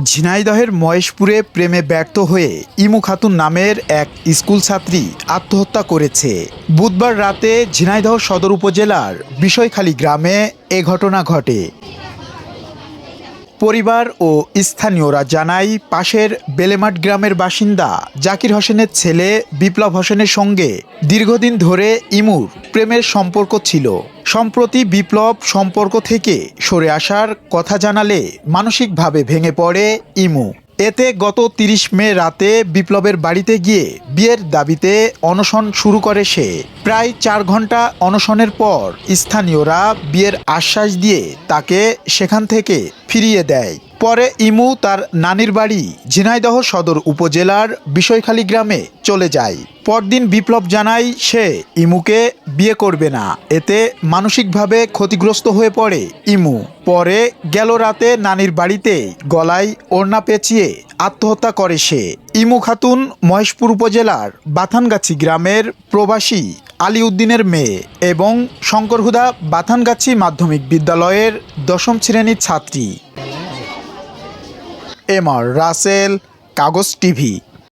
ঝিনাইদহের মহেশপুরে প্রেমে ব্যর্থ হয়ে ইমু খাতুন নামের এক স্কুল ছাত্রী আত্মহত্যা করেছে। বুধবার রাতে ঝিনাইদহ সদর উপজেলার বিষয়খালী গ্রামে এ ঘটনা ঘটে। পরিবার ও স্থানীয়রা জানায়, পাশের বেলেমাঠ গ্রামের বাসিন্দা জাকির হোসেনের ছেলে বিপ্লব হোসেনের সঙ্গে দীর্ঘদিন ধরে ইমুর প্রেমের সম্পর্ক ছিল। সম্প্রতি বিপ্লব সম্পর্ক থেকে সরে আসার কথা জানালে মানসিকভাবে ভেঙে পড়ে ইমু। এতে গত ৩০ মে রাতে বিপ্লবের বাড়িতে গিয়ে বিয়ের দাবিতে অনশন শুরু করে সে। প্রায় ৪ ঘন্টা অনশনের পর স্থানীয়রা বিয়ের আশ্বাস দিয়ে তাকে সেখান থেকে ফিরিয়ে দেয়। পরে ইমু তার নানির বাড়ি ঝিনাইদহ সদর উপজেলার বিষয়খালী গ্রামে চলে যায়। পরদিন বিপ্লব জানায় সে ইমুকে বিয়ে করবে না। এতে মানসিকভাবে ক্ষতিগ্রস্ত হয়ে পড়ে ইমু। পরে গেল রাতে নানির বাড়িতে গলায় ওড়না পেঁচিয়ে আত্মহত্যা করে সে। ইমু খাতুন মহেশপুর উপজেলার বাথানগাছি গ্রামের প্রবাসী আলী উদ্দিনের মেয়ে এবং শঙ্করহুদা বাথানগাছি মাধ্যমিক বিদ্যালয়ের ১০ম শ্রেণীর ছাত্রী। এম আর রাসেল, কাগজ টিভি।